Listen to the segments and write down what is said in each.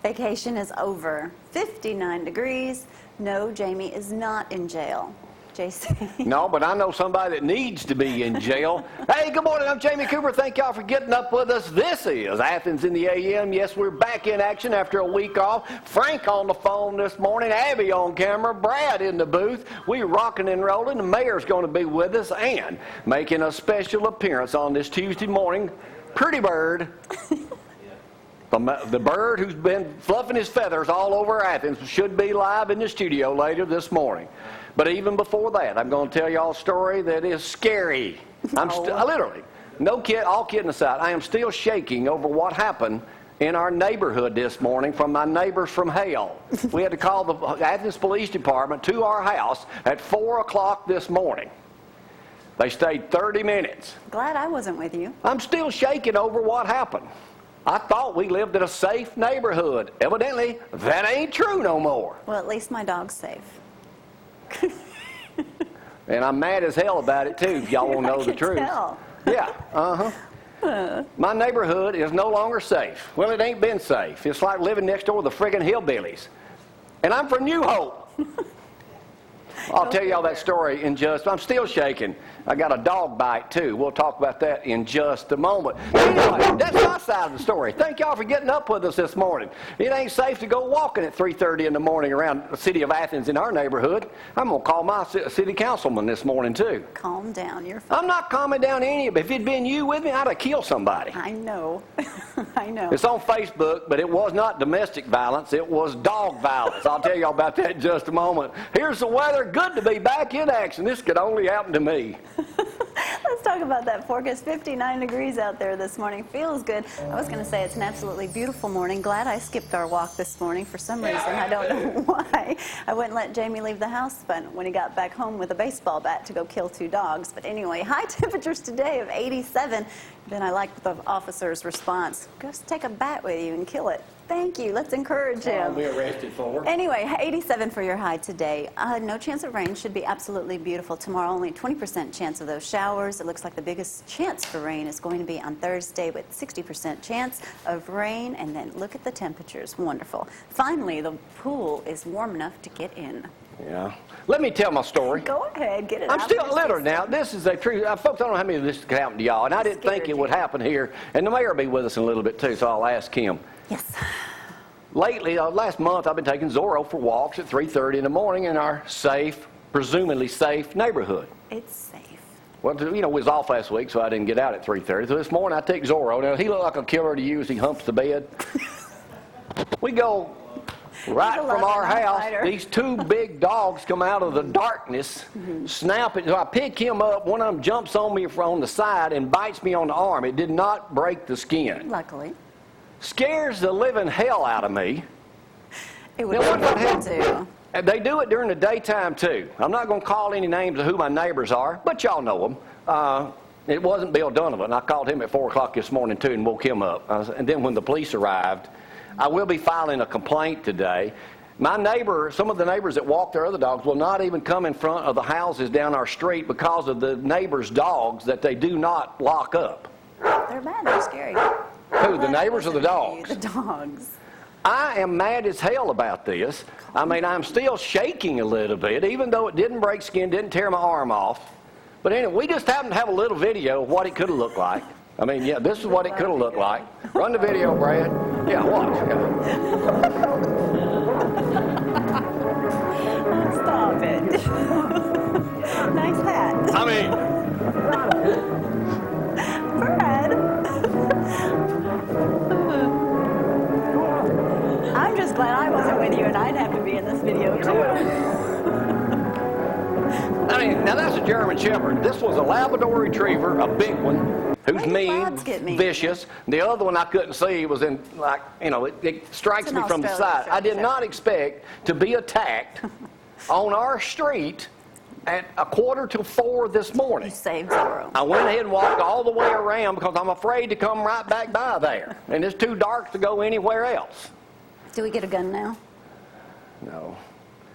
Vacation is over. 59 degrees. No, Jamie is not in jail. JC. No, but I know somebody that needs to be in jail. Hey, good morning. I'm Jamie Cooper. Thank y'all for getting up with us. This is Athens in the AM. Yes, we're back in action after a week off. Frank on the phone this morning. Abby on camera. Brad in the booth. We're rocking and rolling. The mayor's going to be with us and making a special appearance on this Tuesday morning. Pretty Bird. The bird who's been fluffing his feathers all over Athens should be live in the studio later this morning. But even before that, I'm going to tell y'all a story that is scary. Literally, all kidding aside, I am still shaking over what happened in our neighborhood this morning from my neighbors from hell. We had to call the Athens Police Department to our house at 4 o'clock this morning. They stayed 30 minutes. Glad I wasn't with you. I'm still shaking over what happened. I thought we lived in a safe neighborhood. Evidently, that ain't true no more. Well, at least my dog's safe. And I'm mad as hell about it, too, if y'all want to know the truth. Tell. Yeah, My neighborhood is no longer safe. Well, it ain't been safe. It's like living next door to the friggin' hillbillies. And I'm from New Hope. I'll tell y'all that story in I'm still shaking. I got a dog bite, too. We'll talk about that in just a moment. Anyway, that's my side of the story. Thank y'all for getting up with us this morning. It ain't safe to go walking at 3:30 in the morning around the city of Athens in our neighborhood. I'm going to call my city councilman this morning, too. Calm down. You're fine. I'm not calming down any of it. If it'd been you with me, I'd have killed somebody. I know. I know. It's on Facebook, but it was not domestic violence. It was dog violence. I'll tell y'all about that in just a moment. Here's the weather. Good to be back in action. This could only happen to me. Let's talk about that forecast. 59 degrees out there this morning. Feels good. I was going to say it's an absolutely beautiful morning. Glad I skipped our walk this morning for some reason. I don't know why. I wouldn't let Jamie leave the house but when he got back home with a baseball bat to go kill 2 dogs. But anyway, high temperatures today of 87. Then I liked the officer's response. Just take a bat with you and kill it. Thank you. Let's encourage him. I'll be arrested for. Anyway, 87 for your high today. No chance of rain. Should be absolutely beautiful. Tomorrow, only 20% chance of those showers. It looks like the biggest chance for rain is going to be on Thursday with 60% chance of rain. And then look at the temperatures. Wonderful. Finally, the pool is warm enough to get in. Yeah. Let me tell my story. Go ahead. Get it I'm out. still literally now. This is a true. Folks, I don't know how many of this could happen to y'all. And I didn't think it would happen here. And the mayor will be with us in a little bit, too, so I'll ask him. Yes. Lately, last month, I've been taking Zorro for walks at 3:30 in the morning in our safe, presumably safe neighborhood. It's safe. Well, you know, it was off last week, so I didn't get out at 3:30. So this morning, I take Zorro. Now, he looked like a killer to you as he humps the bed. We go right from our house. These 2 big dogs come out of the darkness, snap it. So I pick him up. One of them jumps on me from the side and bites me on the arm. It did not break the skin. Luckily. Scares the living hell out of me. It would do. They do it during the daytime, too. I'm not going to call any names of who my neighbors are, but y'all know them. It wasn't Bill Donovan. I called him at 4 o'clock this morning, too, and woke him up. And then when the police arrived, I will be filing a complaint today. My neighbor, some of the neighbors that walk their other dogs will not even come in front of the houses down our street because of the neighbors' dogs that they do not lock up. They're bad. They're scary. Who, the neighbors or the dogs? The dogs. I am mad as hell about this. I mean, I'm still shaking a little bit, even though it didn't break skin, didn't tear my arm off. But anyway, we just happened to have a little video of what it could have looked like. I mean, yeah, this is what it could have looked like. Run the video, Brad. Yeah, watch. Stop it. Nice hat. I mean, Brad. I'm just glad I wasn't with you and I'd have to be in this video too. I mean, now that's a German Shepherd. This was a Labrador Retriever, a big one, who's mean, vicious. The other one I couldn't see was in, like, you know, it strikes me from the side. I did not expect to be attacked on our street at 3:45 this morning. You saved Zorro. I went ahead and walked all the way around because I'm afraid to come right back by there. And it's too dark to go anywhere else. Do we get a gun now? No.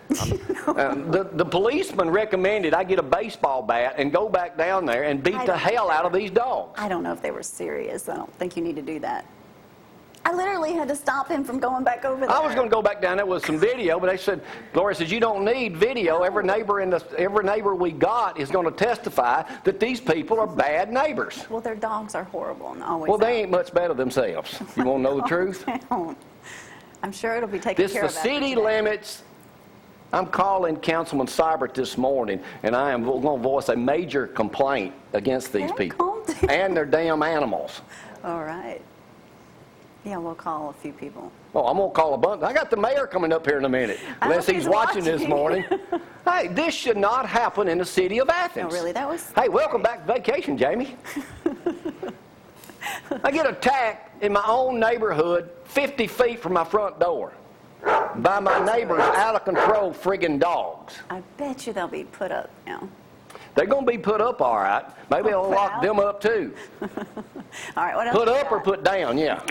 The policeman recommended I get a baseball bat and go back down there and beat the hell out of these dogs. I don't know if they were serious. I don't think you need to do that. I literally had to stop him from going back over there. I was going to go back down there with some video, but they said, Gloria says, you don't need video. Every neighbor we got is going to testify that these people are bad neighbors. Well, their dogs are horrible and always. Well, they ain't much better themselves. You want to know the truth? I'm sure it'll be taken care of. The city limits. I'm calling Councilman Seibert this morning, and I am going to voice a major complaint against these people and their damn animals. All right. Yeah, we'll call a few people. Oh, I'm going to call a bunch. I got the mayor coming up here in a minute, unless he's watching this morning. Hey, this should not happen in the city of Athens. Oh, really? That was... Hey, welcome back to vacation, Jamie. I get attacked in my own neighborhood 50 feet from my front door by my neighbor's out-of-control friggin' dogs. I bet you they'll be put up now. They're going to be put up all right. Maybe I'll lock them up, too. All right, what else? Put up or put down, yeah.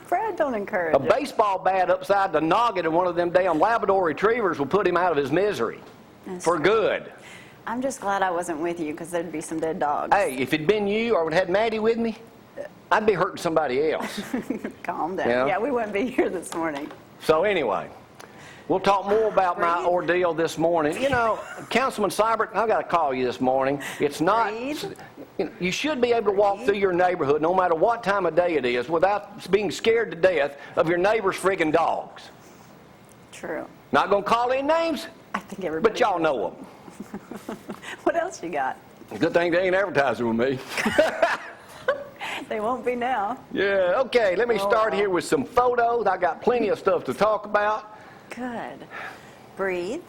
Brad, don't encourage it. A baseball bat upside the noggin of one of them damn Labrador retrievers will put him out of his misery for good. I'm just glad I wasn't with you, because there'd be some dead dogs. Hey, if it'd been you or would had Maddie with me, I'd be hurting somebody else. Calm down. Yeah, we wouldn't be here this morning. So anyway, we'll talk more about my ordeal this morning. You know, Councilman Seibert, I've got to call you this morning. It's not... You should be able to walk through your neighborhood, no matter what time of day it is, without being scared to death of your neighbor's friggin' dogs. True. Not going to call any names, I think everybody but y'all know them. What else you got? Good thing they ain't advertising with me. They won't be now. Yeah, okay, let me start here with some photos. I got plenty of stuff to talk about. Good. Breathe.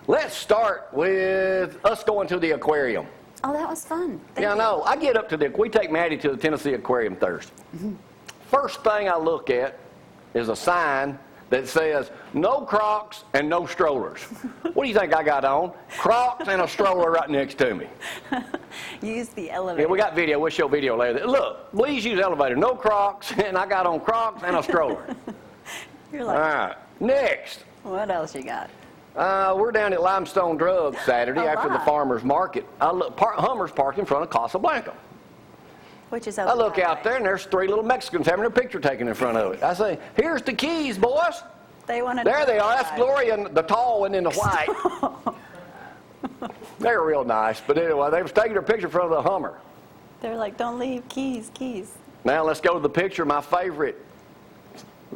Let's start with us going to the aquarium. Oh, that was fun. I know. I get up to we take Maddie to the Tennessee Aquarium Thursday. First thing I look at is a sign that says, no Crocs and no strollers. What do you think I got on? Crocs and a stroller right next to me. Use the elevator. Yeah, we got video. We'll show video later. Look, please use elevator. No Crocs, and I got on Crocs and a stroller. You're like, all right. Next. What else you got? We're down at Limestone Drugs Saturday after the farmer's market. Hummer's parked in front of Casablanca. Which is I look out there, and there's 3 little Mexicans having their picture taken in front of it. I say, here's the keys, boys. They wanted there they are. That's Gloria, the tall one in the white. They're real nice. But anyway, they was taking their picture in front of the Hummer. They're like, don't leave, keys, keys. Now let's go to the picture of my favorite,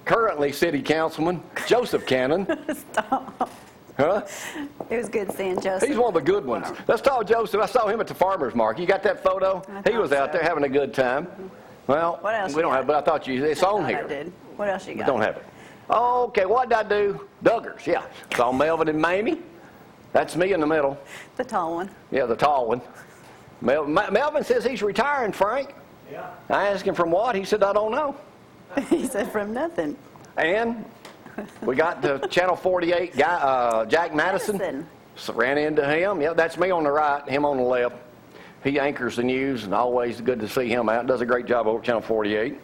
currently city councilman, Joseph Cannon. Stop. Huh? It was good seeing Joseph. He's one of the good ones. Let's talk Joseph. I saw him at the farmer's market. You got that photo? He was out there having a good time. Well, what else we don't have it, but I thought it's on here. I did. What else you got? We don't have it. Okay, what did I do? Duggars, yeah. Saw Melvin and Mamie. That's me in the middle. The tall one. Yeah, the tall one. Melvin says he's retiring, Frank. Yeah. I asked him from what? He said, I don't know. He said from nothing. And we got the Channel 48 guy, Jack Madison. So ran into him. Yeah, that's me on the right, him on the left. He anchors the news, and always good to see him out. Does a great job over at Channel 48.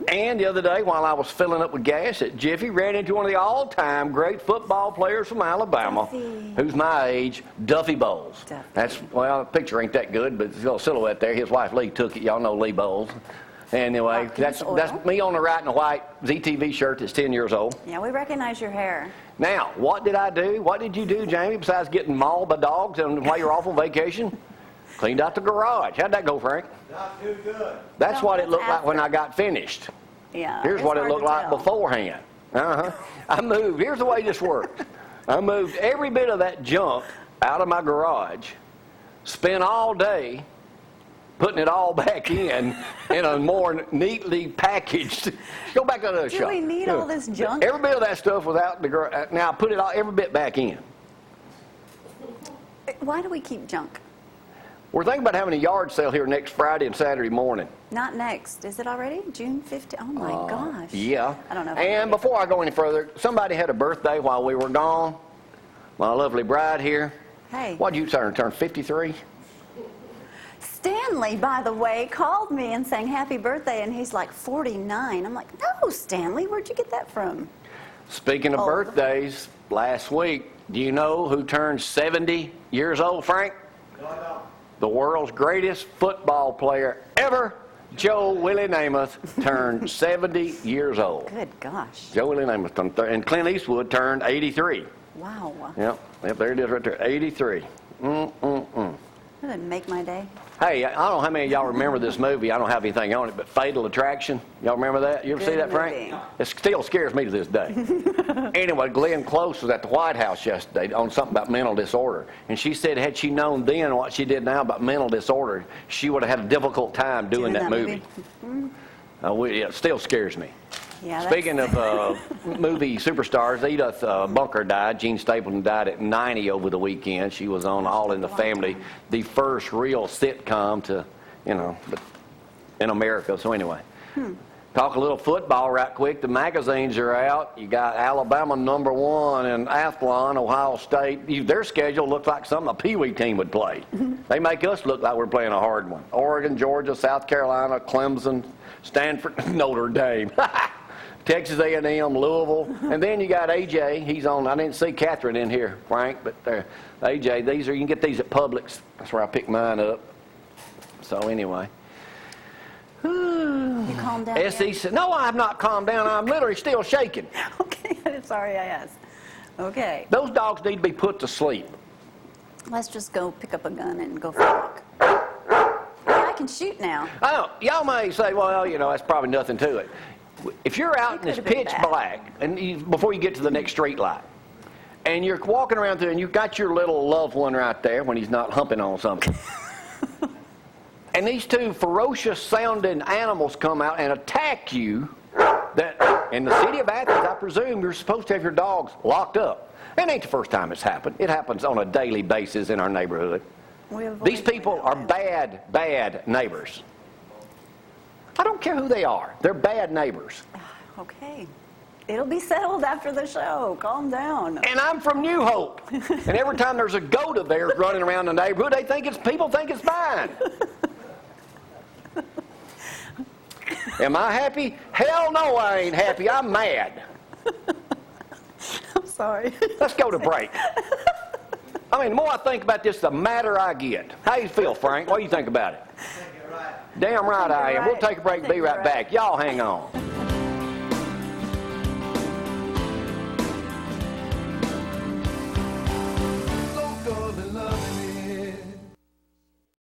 And the other day, while I was filling up with gas at Jiffy, ran into one of the all-time great football players from Alabama, who's my age, Duffy Bowles. Well, the picture ain't that good, but there's a little silhouette there. His wife Lee took it. Y'all know Lee Bowles. Anyway, that's me on the right in a white ZTV shirt that's 10 years old. Yeah, we recognize your hair. Now, what did I do? What did you do, Jamie, besides getting mauled by dogs and while you're off on vacation? Cleaned out the garage. How'd that go, Frank? Not too good. That's what it looked like when I got finished. Yeah. Here's what it looked like beforehand. I moved. Here's the way this worked. I moved every bit of that junk out of my garage, spent all day putting it all back in a more neatly packaged. Go back to the shop. Do we need all this junk? Every bit of that stuff was out in the garage. Now I put it all, every bit back in. Why do we keep junk? We're thinking about having a yard sale here next Friday and Saturday morning. Not next. Is it already? June 15th? Oh, my gosh. Yeah. I don't know. And before I go any further, somebody had a birthday while we were gone. My lovely bride here. Hey. What'd you turn 53? Stanley, by the way, called me and sang happy birthday, and he's like 49. I'm like, no, Stanley, where'd you get that from? Speaking of birthdays, last week, do you know who turned 70 years old, Frank? No, I don't. The world's greatest football player ever, Joe Willie Namath turned 70 years old. Good gosh. Joe Willie Namath turned, and Clint Eastwood turned 83. Wow. Yep, there it is right there, 83. That didn't make my day. Hey, I don't know how many of y'all remember this movie. I don't have anything on it, but Fatal Attraction. Y'all remember that? You ever see that, Frank? Movie. It still scares me to this day. Anyway, Glenn Close was at the White House yesterday on something about mental disorder. And she said had she known then what she did now about mental disorder, she would have had a difficult time doing that movie. It still scares me. Yeah, Speaking of movie superstars, Edith Bunker died. Gene Stapleton died at 90 over the weekend. She was on All in the Family, the first real sitcom to, in America. So anyway, talk a little football right quick. The magazines are out. You got Alabama #1 in Athlon, Ohio State. Their schedule looks like something a Pee Wee team would play. They make us look like we're playing a hard one. Oregon, Georgia, South Carolina, Clemson, Stanford, Notre Dame. Texas A&M, Louisville, and then you got AJ. He's on. I didn't see Catherine in here, Frank, but AJ. You can get these at Publix. That's where I picked mine up. So anyway. You calmed down yet? SEC. No, I have not calmed down. I'm literally still shaking. Okay, I'm sorry I asked. Okay. Those dogs need to be put to sleep. Let's just go pick up a gun and go for a walk. Yeah, I can shoot now. I know. Y'all may say, well, that's probably nothing to it. If you're out and it's pitch black, and before you get to the next street light, and you're walking around there and you've got your little loved one right there when he's not humping on something, and these two ferocious sounding animals come out and attack you, that in the city of Athens, I presume you're supposed to have your dogs locked up. It ain't the first time it's happened. It happens on a daily basis in our neighborhood. These people are bad neighbors. I don't care who they are. They're bad neighbors. Okay. It'll be settled after the show. Calm down. And I'm from New Hope. And every time there's a goat of theirs running around the neighborhood, people think it's mine. Am I happy? Hell no, I ain't happy. I'm mad. I'm sorry. Let's go to break. The more I think about this, the madder I get. How you feel, Frank? What do you think about it? Damn right I am. We'll take a break and be right back. Y'all hang on.